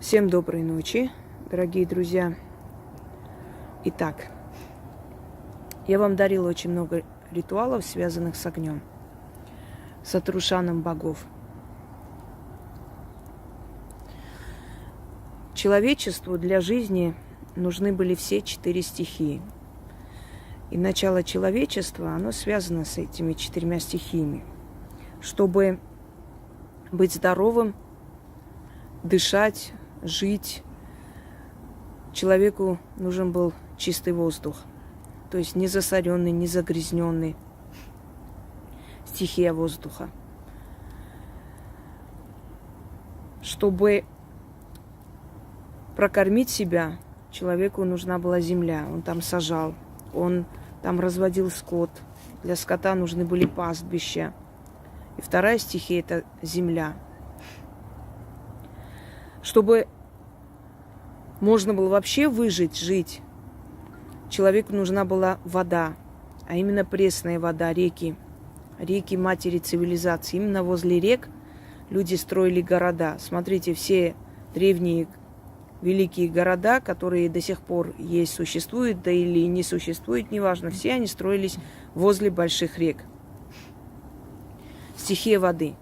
Всем доброй ночи, дорогие друзья. Итак, я вам дарила очень много ритуалов, связанных с огнем, с отрушаном богов. Человечеству для жизни нужны были все 4 стихии. И начало человечества, оно связано с этими 4 стихиями. Чтобы быть здоровым, дышать, жить, человеку нужен был чистый воздух. То есть не засоренный, не загрязненный. Стихия воздуха. Чтобы прокормить себя, человеку нужна была земля. Он там сажал, он там разводил скот. Для скота нужны были пастбища. И вторая стихия – это земля. Чтобы можно было вообще выжить, жить, человеку нужна была вода, а именно пресная вода, реки. Реки – матери цивилизации. Именно возле рек люди строили города. Смотрите, все древние великие города, которые до сих пор есть, существуют, да или не существуют, неважно, все они строились возле больших рек. Стихия воды.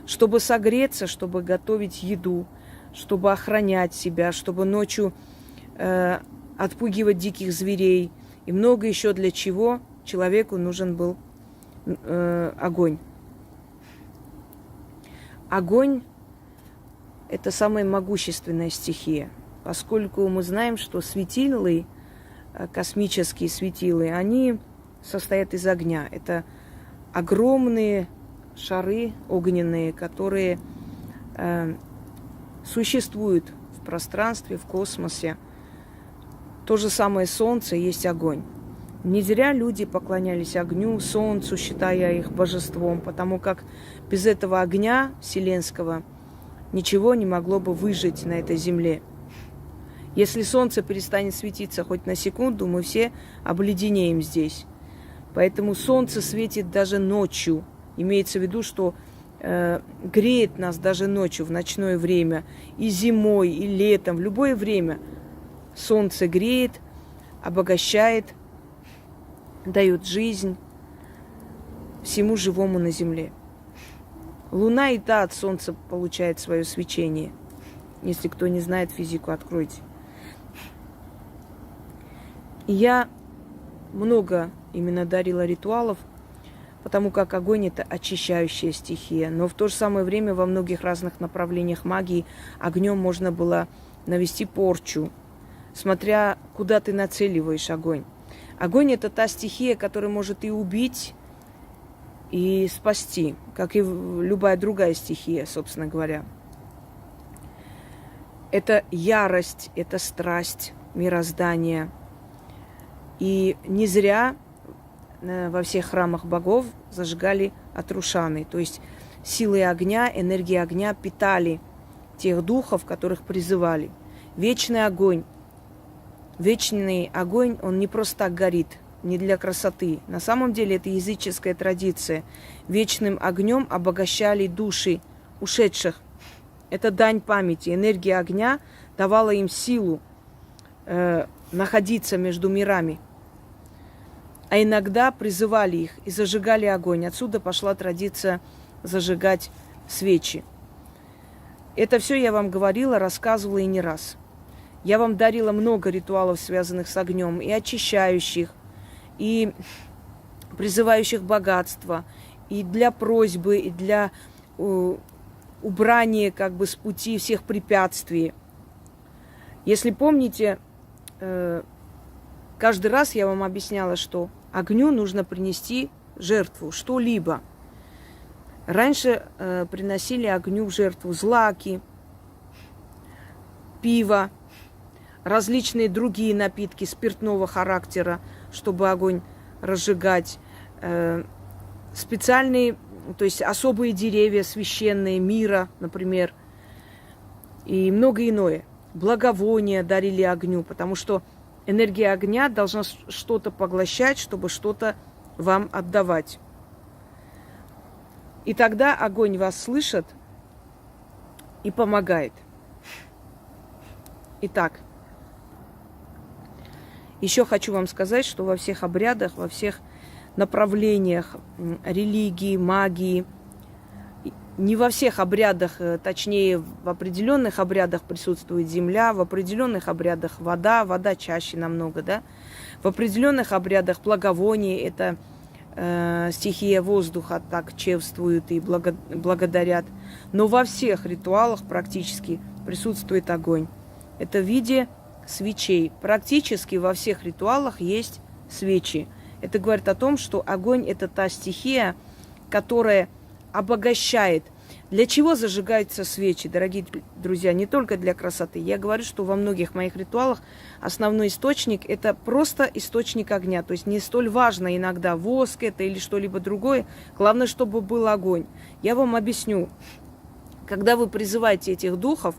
Чтобы согреться, чтобы готовить еду, чтобы охранять себя, чтобы ночью отпугивать диких зверей. И много еще для чего человеку нужен был огонь. Огонь – это самая могущественная стихия, поскольку мы знаем, что светилы, космические светилы, они состоят из огня. Это огромные шары огненные, которые существуют в пространстве, в космосе. То же самое Солнце есть огонь. Не зря люди поклонялись огню, Солнцу, считая их божеством, потому как без этого огня вселенского ничего не могло бы выжить на этой земле. Если Солнце перестанет светиться хоть на секунду, мы все обледенеем здесь. Поэтому Солнце светит даже ночью. Имеется в виду, что греет нас даже ночью, в ночное время, и зимой, и летом, в любое время. Солнце греет, обогащает, дает жизнь всему живому на земле. Луна и та от Солнца получает свое свечение. Если кто не знает физику, откройте. И я много именно дарила ритуалов, потому как огонь – это очищающая стихия. Но в то же самое время во многих разных направлениях магии огнем можно было навести порчу, смотря куда ты нацеливаешь огонь. Огонь – это та стихия, которая может и убить, и спасти, как и любая другая стихия, собственно говоря. Это ярость, это страсть мироздания. И не зря во всех храмах богов зажигали отрушаны. То есть силы огня, энергии огня питали тех духов, которых призывали. Вечный огонь. Вечный огонь, он не просто так горит, не для красоты. На самом деле это языческая традиция. Вечным огнем обогащали души ушедших. Это дань памяти. Энергия огня давала им силу находиться между мирами. А иногда призывали их и зажигали огонь. Отсюда пошла традиция зажигать свечи. Это все я вам говорила, рассказывала и не раз. Я вам дарила много ритуалов, связанных с огнем, и очищающих, и призывающих богатство, и для просьбы, и для убрания как бы с пути всех препятствий. Если помните, каждый раз я вам объясняла, что огню нужно принести жертву, что-либо. Раньше приносили огню в жертву злаки, пиво, различные другие напитки спиртного характера, чтобы огонь разжигать. Специальные, то есть особые деревья священные, мира, например, и многое иное. Благовония дарили огню, потому что энергия огня должна что-то поглощать, чтобы что-то вам отдавать. И тогда огонь вас слышит и помогает. Итак, еще хочу вам сказать, что во всех обрядах, во всех направлениях религии, магии, не во всех обрядах, точнее, в определенных обрядах присутствует земля, в определенных обрядах вода, вода чаще намного, да. В определенных обрядах благовоние, это стихия воздуха, так чествуют и благодарят. Но во всех ритуалах практически присутствует огонь. Это в виде свечей. Практически во всех ритуалах есть свечи. Это говорит о том, что огонь – это та стихия, которая обогащает. Для чего зажигаются свечи, дорогие друзья? Не только для красоты. Я говорю, что во многих моих ритуалах основной источник – это просто источник огня. То есть не столь важно иногда воск это или что-либо другое. Главное, чтобы был огонь. Я вам объясню. Когда вы призываете этих духов,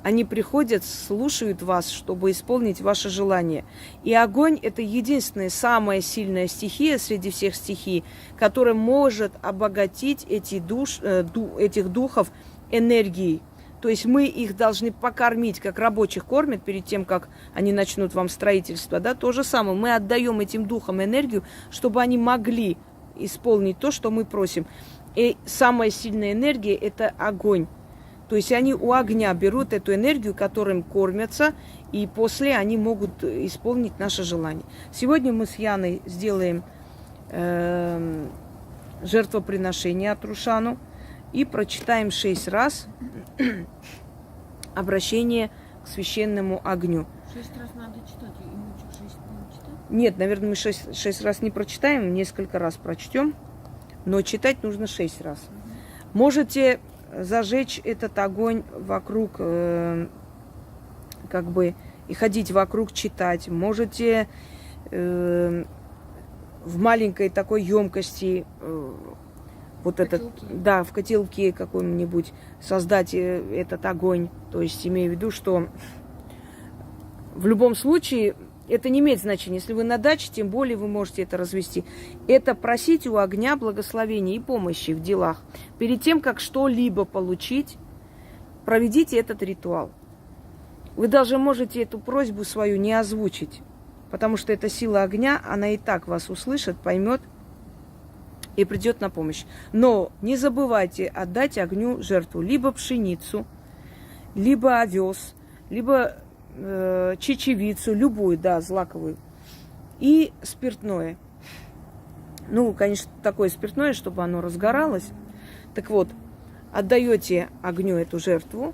они приходят, слушают вас, чтобы исполнить ваше желание. И огонь – это единственная, самая сильная стихия среди всех стихий, которая может обогатить этих духов энергией. То есть мы их должны покормить, как рабочих кормят перед тем, как они начнут вам строительство. Да? То же самое. Мы отдаем этим духам энергию, чтобы они могли исполнить то, что мы просим. И самая сильная энергия – это огонь. То есть они у огня берут эту энергию, которым кормятся, и после они могут исполнить наше желание. Сегодня мы с Яной сделаем жертвоприношение Атрушану и прочитаем 6 раз обращение к священному огню. 6 раз надо читать, и мы что, 6 будем читать? Нет, наверное, мы 6 раз не прочитаем, несколько раз прочтем, но читать нужно 6 раз. Можете зажечь этот огонь вокруг, как бы, и ходить вокруг, читать. Можете в маленькой такой емкости, вот этот, да, в котелке каком-нибудь создать этот огонь. То есть имею в виду, что в любом случае это не имеет значения. Если вы на даче, тем более вы можете это развести. Это просить у огня благословения и помощи в делах. Перед тем, как что-либо получить, проведите этот ритуал. Вы даже можете эту просьбу свою не озвучить, потому что эта сила огня, она и так вас услышит, поймет и придет на помощь. Но не забывайте отдать огню жертву либо пшеницу, либо овес, либо чечевицу, любую, да, злаковую, и спиртное. Ну, конечно, такое спиртное, чтобы оно разгоралось. Так вот, отдаете огню эту жертву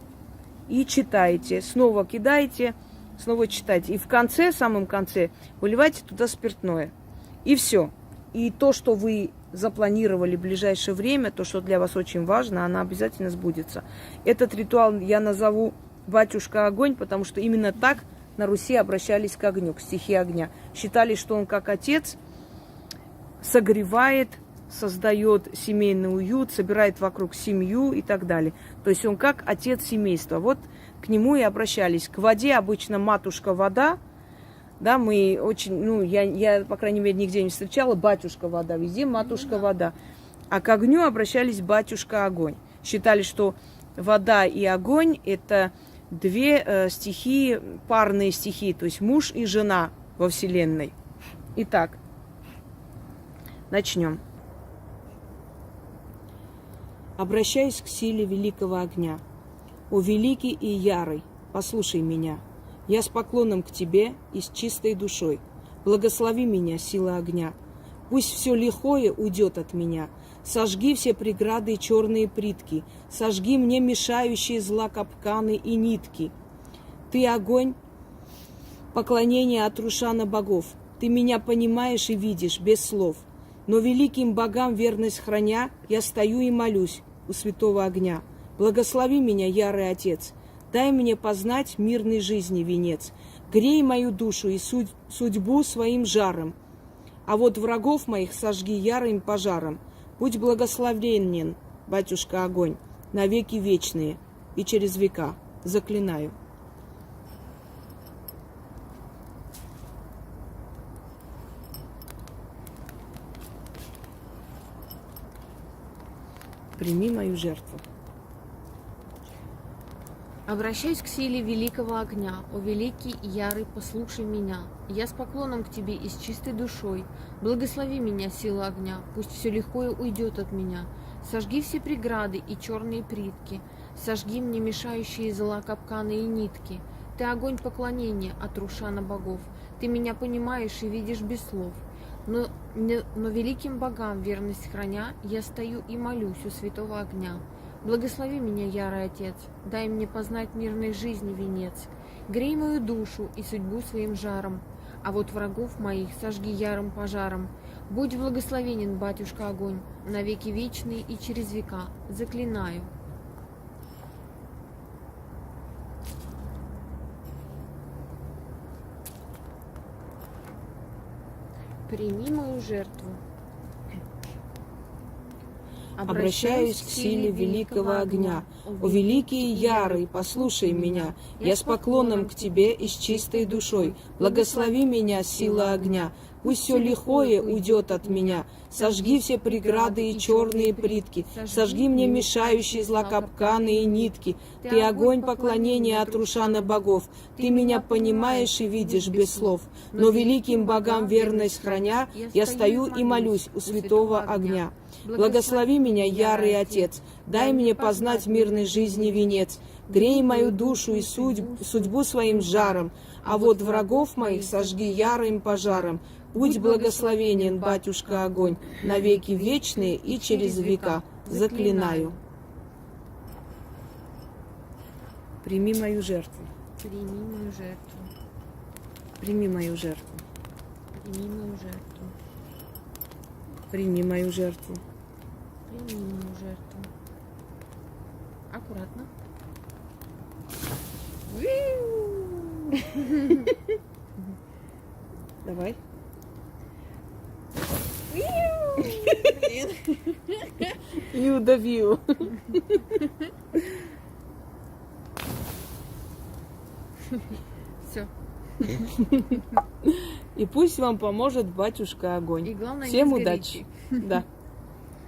и читаете. Снова кидаете, снова читаете. И в конце, в самом конце, выливайте туда спиртное. И все. И то, что вы запланировали в ближайшее время, то, что для вас очень важно, оно обязательно сбудется. Этот ритуал я назову «Батюшка огонь», потому что именно так на Руси обращались к огню, к стихии огня. Считали, что он как отец согревает, создает семейный уют, собирает вокруг семью и так далее. То есть он как отец семейства. Вот к нему и обращались. К воде обычно матушка вода. Да, мы очень, ну, я, по крайней мере, нигде не встречала батюшка вода, везде матушка вода. А к огню обращались батюшка огонь. Считали, что вода и огонь – это две стихии, парные стихии, то есть муж и жена во Вселенной. Итак, начнем. Обращаюсь к силе великого огня. О великий и ярый, послушай меня. Я с поклоном к тебе и с чистой душой. Благослови меня, сила огня. Пусть все лихое уйдет от меня. Сожги все преграды и черные притки. Сожги мне мешающие зла капканы и нитки. Ты огонь, поклонение от Рушана богов. Ты меня понимаешь и видишь без слов. Но великим богам верность храня, я стою и молюсь у святого огня. Благослови меня, ярый Отец. Дай мне познать мирной жизни венец. Грей мою душу и судьбу своим жаром. А вот врагов моих сожги ярым пожаром. Будь благословенен, батюшка огонь, на веки вечные и через века. Заклинаю. Прими мою жертву. Обращаюсь к силе великого огня, о великий и ярый, послушай меня. Я с поклоном к тебе и с чистой душой. Благослови меня, сила огня, пусть все легкое уйдет от меня. Сожги все преграды и черные притки, сожги мне мешающие зла капканы и нитки. Ты огонь поклонения от Рушана богов, ты меня понимаешь и видишь без слов. Но великим богам верность храня, я стою и молюсь у святого огня. Благослови меня, ярый Отец, дай мне познать мирной жизни венец. Грей мою душу и судьбу своим жаром, а вот врагов моих сожги ярым пожаром. Будь благословенен, батюшка огонь, навеки вечный и через века, заклинаю. Прими мою жертву. Обращаюсь к силе великого огня. О великий и ярый, послушай меня. Я с поклоном к тебе и с чистой душой. Благослови меня, сила огня. Пусть все лихое уйдет от меня. Сожги все преграды и черные притки. Сожги мне мешающие злокапканы и нитки. Ты огонь поклонения от Рушана богов. Ты меня понимаешь и видишь без слов. Но великим богам верность храня, я стою и молюсь у святого огня. Благослови меня, ярый Отец, дай мне познать мирной жизни венец. Грей мою душу и судьбу своим жаром, а вот врагов моих сожги ярым пожаром. Будь благословенен, батюшка огонь, навеки вечные и через века. Заклинаю. Прими мою жертву. Прими мою жертву. Прими мою жертву. Прими мою жертву. Прими мою жертву. Прими мою жертву. Аккуратно. Давай. И удавил. Все. И пусть вам поможет батюшка огонь. И главное, Всем не удачи. сгорите. Да.